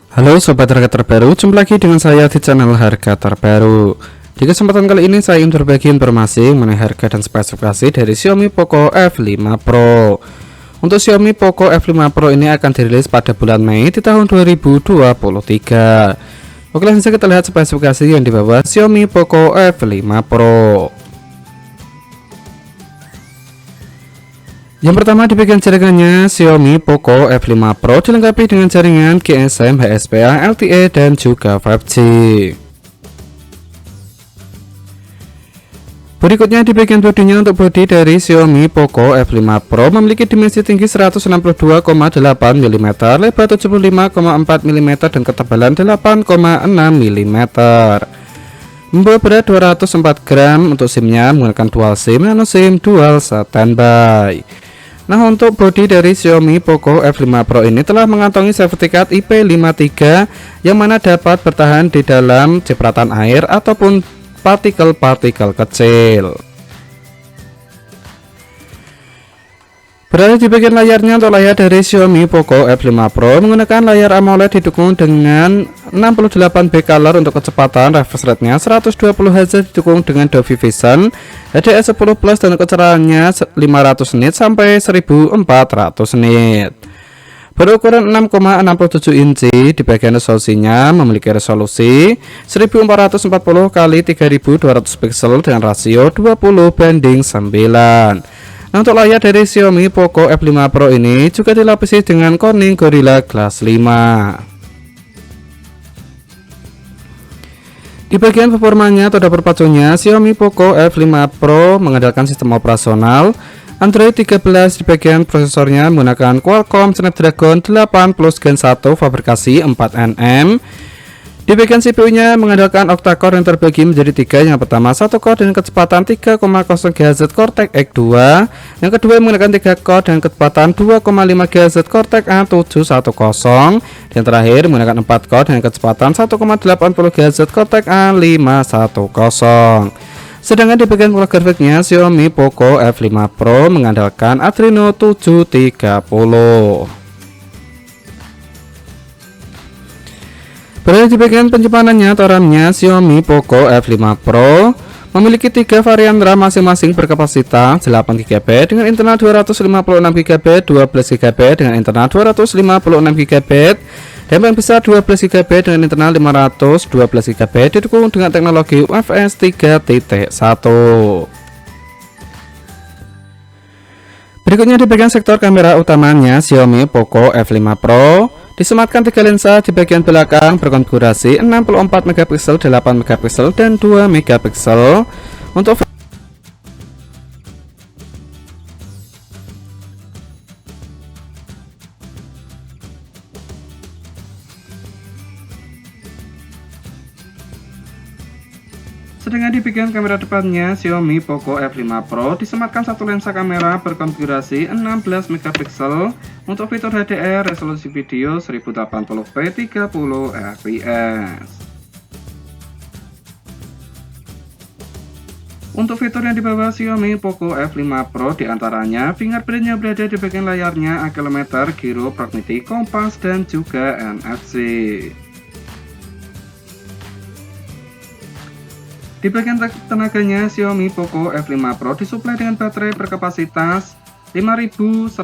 Halo sobat harga terbaru, jumpa lagi dengan saya di channel harga terbaru. Di kesempatan kali ini saya ingin berbagi informasi mengenai harga dan spesifikasi dari Xiaomi Poco F5 Pro. Untuk Xiaomi Poco F5 Pro ini akan dirilis pada bulan Mei di tahun 2023. Oke, langsung saja kita lihat spesifikasi yang dibawa Xiaomi Poco F5 Pro. Yang pertama, di bagian jaringannya Xiaomi Poco F5 Pro dilengkapi dengan jaringan GSM, HSPA, LTE, dan juga 5G. Berikutnya di bagian bodinya, untuk bodi dari Xiaomi Poco F5 Pro memiliki dimensi tinggi 162,8 mm, lebar 75,4 mm, dan ketebalan 8,6 mm. Membawa berat 204 gram. Untuk SIM-nya menggunakan dual SIM, nano SIM, dual standby. Nah, untuk bodi dari Xiaomi Poco F5 Pro ini telah mengantongi sertifikat IP53 yang mana dapat bertahan di dalam cipratan air ataupun partikel-partikel kecil. Berada di bagian layarnya, untuk layar dari Xiaomi Poco F5 Pro menggunakan layar AMOLED didukung dengan 68B color. Untuk kecepatan refresh rate-nya 120 Hz, didukung dengan Dolby Vision, HDR10 Plus, dan kecerahannya 500 nit sampai 1400 nit. Berukuran 6,67 inci. Di bagian resolusinya memiliki resolusi 1440 x 3200 pixel dengan rasio 20:9. Nah, untuk layar dari Xiaomi Poco F5 Pro ini juga dilapisi dengan Corning Gorilla Glass 5. Di bagian performanya atau dapur pacunya, Xiaomi Poco F5 Pro mengandalkan sistem operasional Android 13. Di bagian prosesornya menggunakan Qualcomm Snapdragon 8 Plus Gen 1 fabrikasi 4nm. Di bagian CPU-nya mengandalkan octa-core yang terbagi menjadi 3. Yang pertama 1 core dengan kecepatan 3,0 GHz Cortex X2. Yang kedua menggunakan 3 core dengan kecepatan 2,5 GHz Cortex A710. Dan terakhir menggunakan 4 core dengan kecepatan 1,80 GHz Cortex A510. Sedangkan di bagian pola grafiknya, Xiaomi Poco F5 Pro mengandalkan Adreno 730. Berada di bagian penyimpanannya atau RAM-nya, Xiaomi Poco F5 Pro memiliki 3 varian RAM masing-masing berkapasitas 8GB dengan internal 256GB, 12GB dengan internal 256GB, dan yang besar 12GB dengan internal 512GB, didukung dengan teknologi UFS 3.1. Berikutnya di bagian sektor kamera utamanya, Xiaomi Poco F5 Pro disematkan 3 lensa di bagian belakang berkonfigurasi 64 megapiksel, 8 megapiksel, dan 2 megapiksel. Untuk sedangkan di bagian kamera depannya, Xiaomi Poco F5 Pro disematkan 1 lensa kamera berkonfigurasi 16 megapiksel. Untuk fitur HDR, resolusi video 1080p 30 fps. Untuk fitur yang dibawa Xiaomi Poco F5 Pro diantaranya fingerprint-nya berada di bagian layarnya, accelerometer, giro, proximity, kompas, dan juga NFC. Di bagian tenaganya, Xiaomi Poco F5 Pro disuplai dengan baterai berkapasitas 5160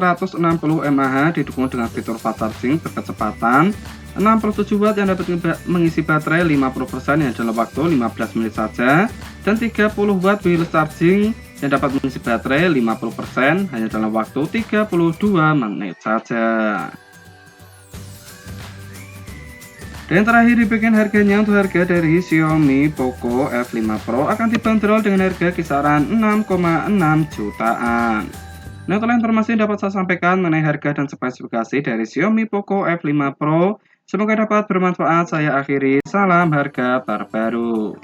mAh, didukung dengan fitur fast charging berkecepatan 67 Watt yang dapat mengisi baterai 50% yang dalam waktu 15 menit saja, dan 30 Watt wireless charging yang dapat mengisi baterai 50% hanya dalam waktu 32 menit saja. Dan terakhir di bagian harganya, untuk harga dari Xiaomi Poco F5 Pro akan dibanderol dengan harga kisaran 6,6 jutaan. Nah, itulah informasi yang dapat saya sampaikan mengenai harga dan spesifikasi dari Xiaomi Poco F5 Pro. Semoga dapat bermanfaat. Saya akhiri, salam harga terbaru.